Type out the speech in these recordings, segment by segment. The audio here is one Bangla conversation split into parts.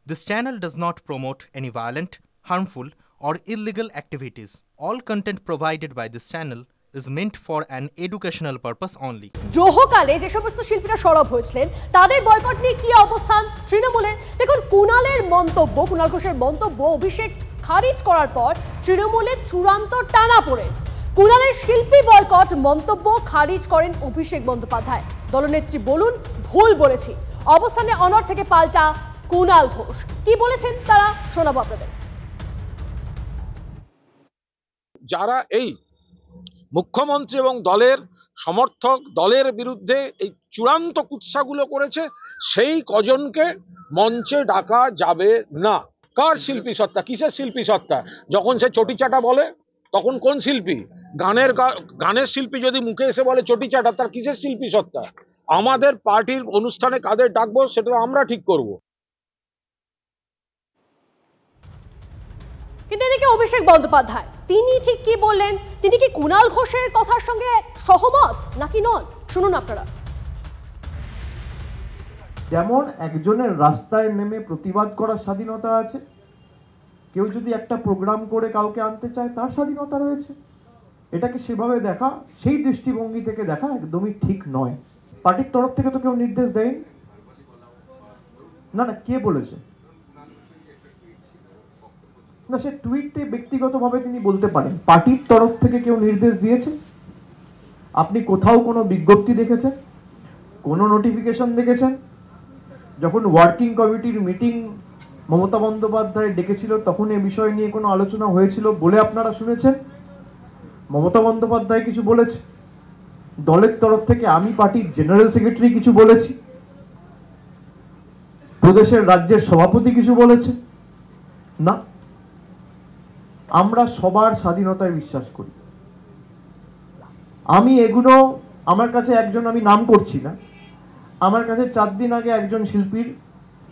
This channel does not promote any violent, harmful, or illegal activities. All content provided by this channel is meant for an educational purpose only. দ্রোহকালে যে সমস্ত শিল্পীরা সরব হয়েছিলেন তাদের বয়কট নিয়ে কি অবস্থান তৃণমূলের? দেখুন, কুণালের মন্তব্য, কুণাল ঘোষের মন্তব্য অভিষেক খারিজ করার পর তৃণমূলের চূড়ান্ত টানাপোড়েন। কুণালের শিল্পী বয়কট মন্তব্য খারিজ করেন অভিষেক বন্দ্যোপাধ্যায়। দলনেত্রী বলুন, ভুল বলেছি। অবস্থানে অনড় থেকে পাল্টা কুণাল ঘোষ। কি বলেছেন তারা শোনাবো আপনাদের। যারা এই মুখ্যমন্ত্রী এবং দলের সমর্থক, দলের বিরুদ্ধে এই চূড়ান্ত কুৎসাগুলো করেছে, সেই কজনকে মঞ্চে ডাকা যাবে না। কার শিল্পী সত্তা? কিসের শিল্পী সত্তা? যখন সে চটিচাটা বলে তখন কোন শিল্পী? গানের শিল্পী যদি মুখে এসে বলে চটিচাটা, তার কিসের শিল্পী সত্তা? আমাদের পার্টির অনুষ্ঠানে কাদের ডাকবো সেটা আমরা ঠিক করব। কিন্তু এদিকে অভিষেক বন্দ্যোপাধ্যায় তিনি ঠিক কি বললেন? তিনি কি কুণাল ঘোষের কথার সঙ্গে সহমত নাকি নন? শুনুন আপনারা। যেমন একজনের রাস্তায় নেমে প্রতিবাদ করার স্বাধীনতা আছে, কেউ যদি একটা প্রোগ্রাম করে কাউকে আনতে চায় তার স্বাধীনতা রয়েছে। এটাকে সেভাবে দেখা, সেই দৃষ্টিভঙ্গি থেকে দেখা একদমই ঠিক নয়। পার্টির তরফ থেকে তো কেউ নির্দেশ দেয়নি। না না, কে বলেছে? না, সে টুইটে ব্যক্তিগতভাবে তিনি বলতে পারেন। পার্টির তরফ থেকে কেউ নির্দেশ দিয়েছে? আপনি কোথাও কোনো বিজ্ঞপ্তি দেখেছেন? কোনো নোটিফিকেশন দেখেছেন? যখন ওয়ার্কিং কমিটির মিটিং মমতা বন্দ্যোপাধ্যায় ডেকেছিল তখন এ বিষয় নিয়ে কোনো আলোচনা হয়েছিল বলে আপনারা শুনেছেন? মমতা বন্দ্যোপাধ্যায় কিছু বলেছে? দলের তরফ থেকে আমি পার্টির জেনারেল সেক্রেটারি কিছু বলেছি? প্রদেশের রাজ্যের সভাপতি কিছু বলেছে? না। আমরা সবার স্বাধীনতায় বিশ্বাস করি। আমি এগুলো, আমার কাছে একজন, আমি নাম করছি না, আমার কাছে 4 দিন আগে একজন শিল্পীর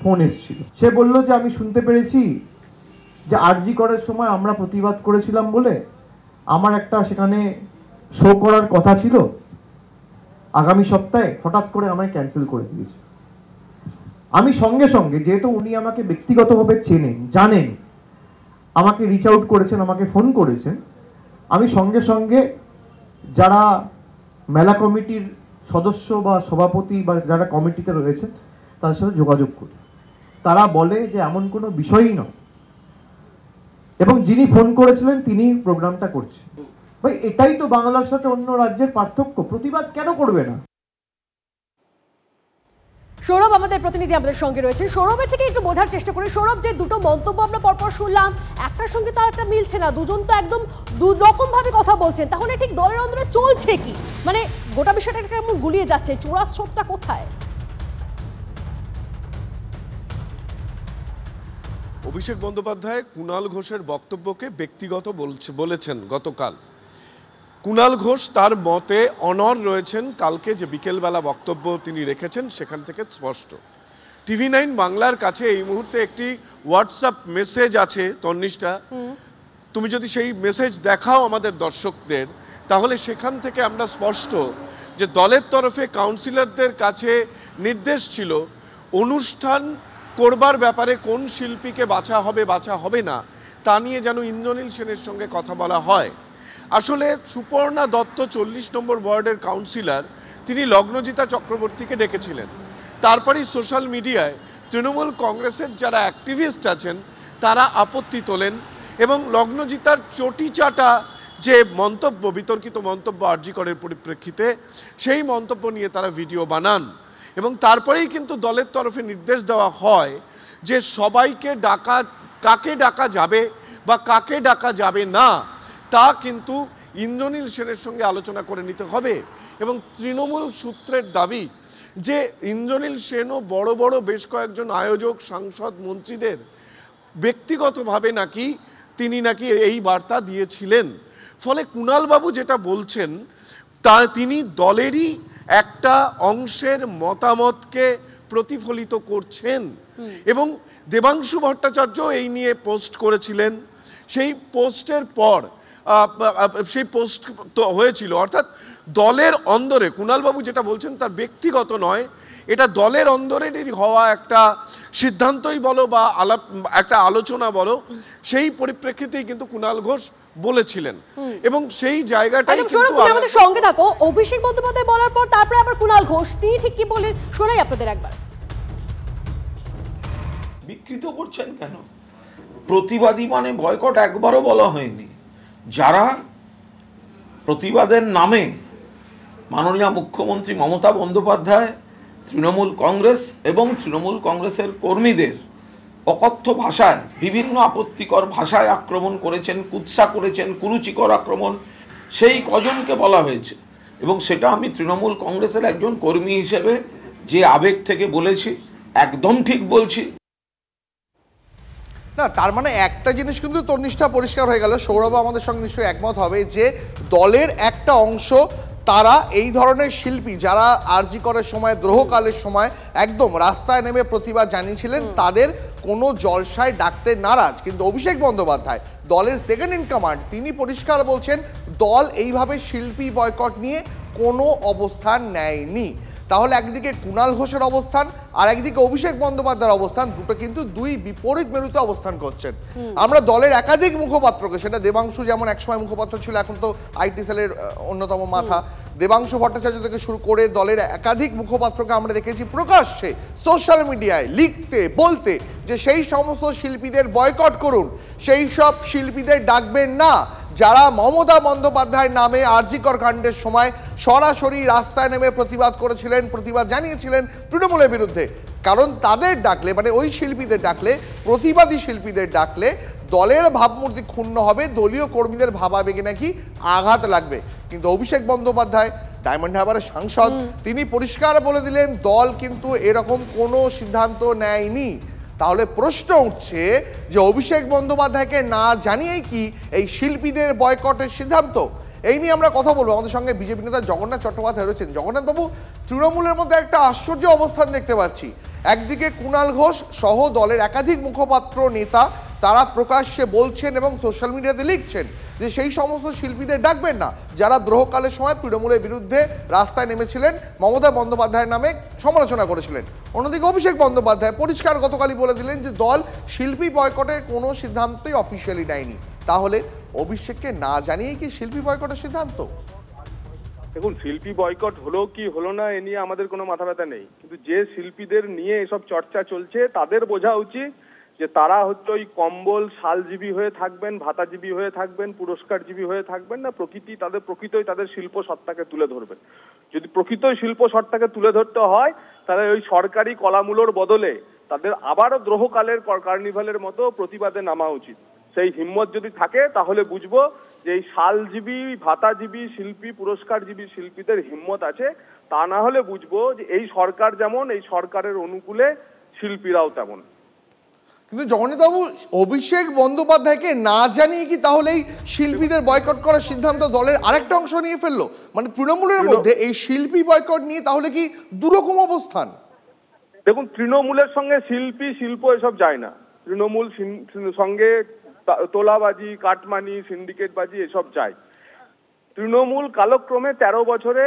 ফোন এসেছিল। সে বলল যে আমি শুনতে পেরেছি যে আরজি করার সময় আমরা প্রতিবাদ করেছিলাম বলে আমার একটা সেখানে শো করার কথা ছিল, আগামী সপ্তাহে হঠাৎ করে আমায় ক্যান্সেল করে দিয়েছে। আমি সঙ্গে সঙ্গে, যেহেতু উনি আমাকে ব্যক্তিগতভাবে চেনেন, জানেন, আমাকে রিচ আউট করেছেন, আমাকে ফোন করেছেন, আমি সঙ্গে সঙ্গে যারা মেলা কমিটির সদস্য বা সভাপতি বা যারা কমিটিতে রয়েছে তাদের সাথে যোগাযোগ করি। তারা বলে যে এমন কোনো বিষয়ই নয়, এবং যিনি ফোন করেছিলেন তিনি প্রোগ্রামটা করছেন। ভাই, এটাই তো বাংলার সাথে অন্য রাজ্যের পার্থক্য। প্রতিবাদ কেন করবে না? সৌরভ আমাদের প্রতিনিধি আমাদের সঙ্গে রয়েছেন। সৌরভের থেকে একটু বোঝার চেষ্টা করি। সৌরভ, যে দুটো মন্তব্য আমরা পরপর শুনলাম, একটার সঙ্গে তার একটা মিলছে না, দুজন তো একদম দু রকম ভাবে কথা বলছেন। তাহলে ঠিক দলের অন্দরে চলছে কি? মানে গোটা বিষয়টা কেমন গুলিয়ে যাচ্ছে? চূড়া স্রোতটা কোথায়? অভিষেক বন্দ্যোপাধ্যায় কুণাল ঘোষের বক্তব্যকে ব্যক্তিগত বলেছেন গতকাল। কুণাল ঘোষ তার মতে অনড় রয়েছেন। কালকে যে বিকেলবেলা বক্তব্য তিনি রেখেছেন সেখান থেকে স্পষ্ট। TV9 বাংলার কাছে এই মুহূর্তে একটি হোয়াটসঅ্যাপ মেসেজ আছে, তন্নিষ্ঠা, তুমি যদি সেই মেসেজ দেখাও আমাদের দর্শকদের, তাহলে সেখান থেকে আমরা স্পষ্ট যে দলের তরফে কাউন্সিলরদের কাছে নির্দেশ ছিল অনুষ্ঠান করবার ব্যাপারে কোন শিল্পীকে বাছা হবে না তা নিয়ে যেন ইন্দ্রনীল সেনের সঙ্গে কথা বলা হয়। আসলে সুপর্ণা দত্ত 40 নম্বর ওয়ার্ডের কাউন্সিলর, তিনি লগ্নজিতা চক্রবর্তীকে ডেকেছিলেন। তারপরেই সোশ্যাল মিডিয়ায় তৃণমূল কংগ্রেসের যারা অ্যাক্টিভিস্ট আছেন তারা আপত্তি তোলেন এবং লগ্নজিতার চটিচাটা যে মন্তব্য, বিতর্কিত মন্তব্য আরজি করের পরিপ্রেক্ষিতে, সেই মন্তব্য নিয়ে তারা ভিডিও বানান। এবং তারপরেই কিন্তু দলের তরফে নির্দেশ দেওয়া হয় যে সবাইকে কাকে ডাকা যাবে বা কাকে ডাকা যাবে না তা কিন্তু ইন্দ্রনীল সেনের সঙ্গে আলোচনা করে নিতে হবে। এবং তৃণমূল সূত্রের দাবি যে ইন্দ্রনীল সেনও বড় বড় বেশ কয়েকজন আয়োজক, সাংসদ, মন্ত্রীদের ব্যক্তিগতভাবে তিনি নাকি এই বার্তা দিয়েছিলেন। ফলে কুণালবাবু যেটা বলছেন তা তিনি দলেরই একটা অংশের মতামতকে প্রতিফলিত করছেন। এবং দেবাংশু ভট্টাচার্য এই নিয়ে পোস্ট করেছিলেন। সেই পোস্টের পর সেই পোস্ট হয়েছিল, অর্থাৎ দলের অন্দরে কুণালবাবু যেটা বলছেন তার ব্যক্তিগত নয়, এটা দলের অন্দরেরই হওয়া একটা সিদ্ধান্তই বলো বা একটা আলোচনা বলো, সেই পরিপ্রেক্ষিতেই কিন্তু কুণাল ঘোষ বলেছিলেন এবং সেই জায়গাটাই তুমি আমাদের সঙ্গে থাকো। অভিষেক বন্দ্যোপাধ্যায় বলার পর তারপরে আবার কুণাল ঘোষ তিনি ঠিক কি বলেন শোনাই আপনাদের একবার। বিকৃত করছেন কেন? প্রতিবাদী মানে বয়কট একবারও বলা হয়নি। যারা প্রতিবাদের নামে মাননীয় মুখ্যমন্ত্রী মমতা বন্দ্যোপাধ্যায়, তৃণমূল কংগ্রেস এবং তৃণমূল কংগ্রেসের কর্মীদের অকথ্য ভাষায়, বিভিন্ন আপত্তিকর ভাষায় আক্রমণ করেছেন, কুৎসা করেছেন, কুরুচিকর আক্রমণ, সেই কজনকে বলা হয়েছে। এবং সেটা আমি তৃণমূল কংগ্রেসের একজন কর্মী হিসেবে যে আবেগ থেকে বলেছি, একদম ঠিক বলছি। না, তার মানে একটা জিনিস কিন্তু তন্নিষ্ঠা পরিষ্কার হয়ে গেল, সৌরভ আমাদের সঙ্গে নিশ্চয়ই একমত হবে যে দলের একটা অংশ তারা এই ধরনের শিল্পী যারা আরজি করার সময়, দ্রোহকালের সময় একদম রাস্তায় নেমে প্রতিবাদ জানিয়েছিলেন, তাদের কোনো জলসায় ডাকতে নারাজ। কিন্তু অভিষেক বন্দ্যোপাধ্যায় দলের সেকেন্ড ইন কমান্ড, তিনি পরিষ্কার বলছেন দল এইভাবে শিল্পী বয়কট নিয়ে কোনো অবস্থান নেয়নি। তাহলে একদিকে কুণাল ঘোষের অবস্থান আর একদিকে অভিষেক বন্দ্যোপাধ্যায়ের অবস্থান, দুটো কিন্তু দুই বিপরীত মেরুতে অবস্থান করছেন। আমরা দলের একাধিক মুখপাত্রকে, সেটা দেবাংশু যেমন একসময় মুখপাত্র ছিল, এখন তো আইটি সেলের অন্যতম মাথা, দেবাংশু ভট্টাচার্য থেকে শুরু করে দলের একাধিক মুখপাত্রকে আমরা দেখেছি প্রকাশ্যে সোশ্যাল মিডিয়ায় লিখতে বলতে যে সেই সমস্ত শিল্পীদের বয়কট করুন, সেই সব শিল্পীদের ডাকবেন না যারা মমতা বন্দ্যোপাধ্যায়ের নামে আরজিকর কাণ্ডের সময় সরাসরি রাস্তায় নেমে প্রতিবাদ করেছিলেন, প্রতিবাদ জানিয়েছিলেন তৃণমূলের বিরুদ্ধে। কারণ তাদের ডাকলে, মানে ওই শিল্পীদের ডাকলে, প্রতিবাদী শিল্পীদের ডাকলে দলের ভাবমূর্তি ক্ষুণ্ণ হবে, দলীয় কর্মীদের ভাবাবেগে নাকি আঘাত লাগবে। কিন্তু অভিষেক বন্দ্যোপাধ্যায় ডায়মন্ড হারবারের সাংসদ, তিনি পরিষ্কার বলে দিলেন দল কিন্তু এরকম কোনো সিদ্ধান্ত নেয়নি। তাহলে প্রশ্ন উঠছে যে অভিষেক বন্দ্যোপাধ্যায়কে না জানিয়েই কি এই শিল্পীদের বয়কটের সিদ্ধান্ত? এই নিয়ে আমরা কথা বলবো। আমাদের সঙ্গে বিজেপি নেতা জগন্নাথ চট্টোপাধ্যায় রয়েছেন। জগন্নাথবাবু, তৃণমূলের মধ্যে একটা আশ্চর্য অবস্থান দেখতে পাচ্ছি। একদিকে কুণাল ঘোষ সহ দলের একাধিক মুখপাত্র, নেতা, তারা প্রকাশ্যে বলছেন এবং সোশ্যাল মিডিয়াতে লিখছেন যে সেই সমস্ত শিল্পীদের ডাকবেন না যারা দ্রোহকালের সময় তৃণমূলের বিরুদ্ধে রাস্তায় নেমেছিলেন, মমতা বন্দ্যোপাধ্যায়ের নামে সমালোচনা করেছিলেন। অন্যদিকে অভিষেক বন্দ্যোপাধ্যায় পরিষ্কার গতকালই বলে দিলেন যে দল শিল্পী বয়কটের কোনো সিদ্ধান্তই অফিসিয়ালি নেয়নি। তাহলে অভিষেককে না জানিয়েই কি শিল্পী বয়কটের সিদ্ধান্ত? দেখুন, শিল্পী বয়কট হলো কি হলো না এ নিয়ে আমাদের কোনো মাথা ব্যথা নেই, কিন্তু যে শিল্পীদের নিয়ে এসব চর্চা চলছে তাদের বোঝা উচিত যে তারা হচ্ছে ওই কম্বল শালজীবী হয়ে থাকবেন, ভাতাজীবী হয়ে থাকবেন, পুরস্কারজীবী হয়ে থাকবেন না, প্রকৃতই তাদের শিল্প সত্তাকে তুলে ধরবেন। যদি প্রকৃতই শিল্প সত্তাকে তুলে ধরতে হয় তাহলে ওই সরকারি কলামূলর বদলে তাদের আবারও দ্রোহকালের কার্নিভালের মতো প্রতিবাদে নামা উচিত। সেই হিম্মত যদি থাকে তাহলে বুঝবো যে এই শালজীবী, ভাতাজীবী শিল্পী, পুরস্কারজীবী শিল্পীদের হিম্মত আছে। তা না হলে বুঝবো যে এই সরকার যেমন, এই সরকারের অনুকূলে শিল্পীরাও তেমন। কিন্তু জগন্নাথবাবু, অভিষেক বন্দ্যোপাধ্যায়কে না জানিয়ে কি তাহলে এই শিল্পীদের বয়কট করার সিদ্ধান্ত দলের আরেকটা অংশ নিয়ে ফেললো? মানে তৃণমূলের মধ্যে এই শিল্পী বয়কট নিয়ে তাহলে কি দুরকম অবস্থান? দেখুন, তৃণমূলের সঙ্গে শিল্পী, শিল্প এসব যায় না। তৃণমূল সঙ্গে তোলাবাজি, কাটমানি, সিন্ডিকেটবাজি এসব যায়। তৃণমূল কালক্রমে 13 বছরে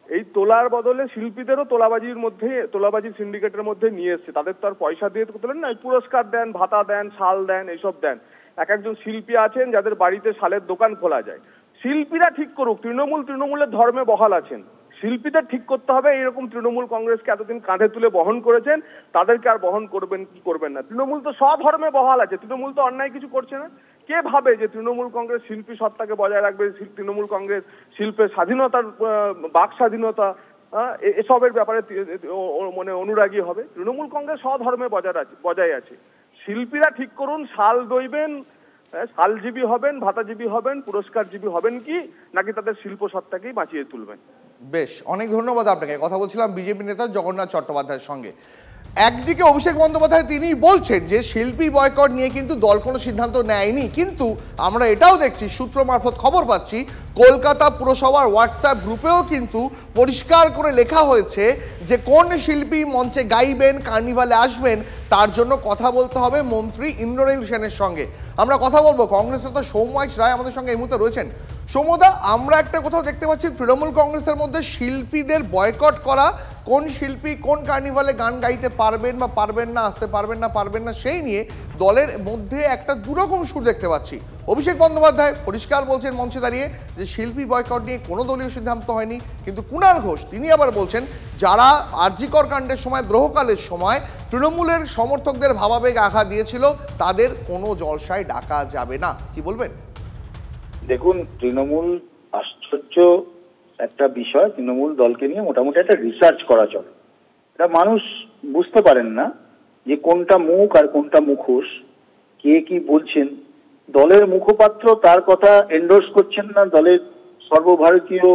এই তোলার বদলে শিল্পীদেরও তোলাবাজির সিন্ডিকেটের মধ্যে নিয়ে এসছে। তাদের তো আর পয়সা দিয়ে তোলেন না, পুরস্কার দেন, ভাতা দেন, শাল দেন, এইসব দেন। একজন শিল্পী আছেন যাদের বাড়িতে শালের দোকান খোলা যায়। শিল্পীরা ঠিক করুক, তৃণমূলের ধর্মে বহাল আছেন। শিল্পীদের ঠিক করতে হবে। এইরকম তৃণমূল কংগ্রেসকে এতদিন কাঁধে তুলে বহন করেছেন, তাদেরকে আর বহন করবেন কি করবেন না। তৃণমূল তো স্বধর্মে বহাল আছে, তৃণমূল তো অন্যায় কিছু করছে না। কে ভাবে যে তৃণমূল কংগ্রেস শিল্পী সত্তাকে বজায় রাখবে, তৃণমূল কংগ্রেস শিল্পের স্বাধীনতার, বাক স্বাধীনতা, এসবের ব্যাপারে মানে অনুরাগী হবে? তৃণমূল কংগ্রেস স্বধর্মে বজায় আছে। শিল্পীরা ঠিক করুন, শাল দইবেন, শালজীবী হবেন, ভাতাজীবী হবেন, পুরস্কারজীবী হবেন কি, নাকি তাদের শিল্প সত্তাকেই বাঁচিয়ে তুলবেন। বেশ, অনেক ধন্যবাদ আপনাকে। কথা বলছিলাম বিজেপি নেতা জগন্নাথ চট্টোপাধ্যায়ের সঙ্গে। একদিকে অভিষেক বন্দ্যোপাধ্যায় তিনি বলছেন যে শিল্পী বয়কট নিয়ে কিন্তু দল কোনো সিদ্ধান্ত নেয়নি, কিন্তু আমরা এটাও দেখছি, সূত্র মারফত খবর পাচ্ছি, কলকাতা পুরসভার হোয়াটসঅ্যাপ গ্রুপেও কিন্তু পরিষ্কার করে লেখা হয়েছে যে কোন শিল্পী মঞ্চে গাইবেন, কার্নিভালে আসবেন, তার জন্য কথা বলতে হবে মন্ত্রী ইন্দ্রনীল সেনের সঙ্গে। আমরা কথা বলবো, কংগ্রেস নেতা সৌম্যাশ রায় আমাদের সঙ্গে এই মুহূর্তে রয়েছেন। সৌম্যদা, আমরা একটা কোথাও দেখতে পাচ্ছি তৃণমূল কংগ্রেসের মধ্যে শিল্পীদের বয়কট করা কোন শিল্পী কোন কার্নিভালে গান গাইতে পারবেন বা পারবেন না, আসতে পারবেন না সেই নিয়ে দলের মধ্যে একটা দুরকম সুর দেখতে পাচ্ছি। অভিষেক বন্দ্যোপাধ্যায় পরিষ্কার বলছেন মঞ্চে দাঁড়িয়ে যে শিল্পী বয়কট নিয়ে কোনো দলীয় সিদ্ধান্ত হয়নি, কিন্তু কুণাল ঘোষ তিনি আবার বলছেন যারা আরজিকর কাণ্ডের সময় দ্রোহকালের সময় তৃণমূলের সমর্থকদের ভাবাবেগ আঘাত দিয়েছিল তাদের কোনো জলসায় ডাকা যাবে না। কি বলবেন? দেখুন, তৃণমূল আশ্চর্য একটা বিষয়। তৃণমূল দলকে নিয়ে মোটামুটি একটা রিসার্চ করা চলে। এটা মানুষ বুঝতে পারেন না যে কোনটা মুখ আর কোনটা মুখোশ, কে কি বলছেন। দলের মুখপাত্র তার কথা এন্ডোর্স করছেন না দলের সর্বভারতীয়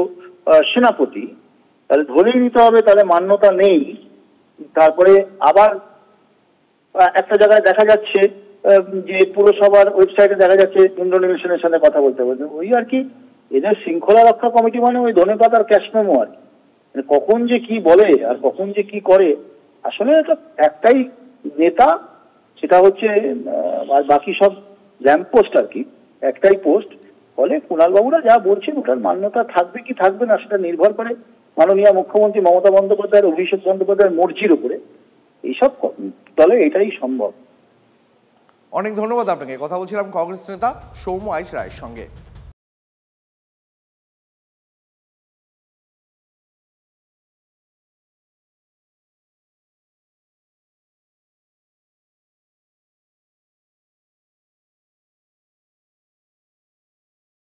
সেনাপতি, তাহলে ধরেই নিতে হবে তাহলে মান্যতা নেই। তারপরে আবার একটা জায়গায় দেখা যাচ্ছে যে পুরসভার ওয়েবসাইটে দেখা যাচ্ছে ইন্দ্রনীল সেনের সাথে কথা বলতে বলছে। ওই আর কি, এদের শৃঙ্খলা রক্ষা কমিটি মানে ওই ধনেপাতার ক্যাশ মেমো আর কি। মানে কখন যে কি বলে আর কখন যে কি করে, আসলে এটা একটাই নেতা, সেটা হচ্ছে আর বাকি সব ল্যাম্প পোস্ট আর কি, একটাই পোস্ট। ফলে কুণাল বাবুরা যা বলছেন ওটার মান্যতা থাকবে কি থাকবে না সেটা নির্ভর করে মাননীয় মুখ্যমন্ত্রী মমতা বন্দ্যোপাধ্যায়ের, অভিষেক বন্দ্যোপাধ্যায়ের মর্জির উপরে। এইসব দলে এটাই সম্ভব। অনেক ধন্যবাদ আপনাকে। কথা বলছিলাম কংগ্রেস নেতা সৌম্য আইচ রায়ের সঙ্গে।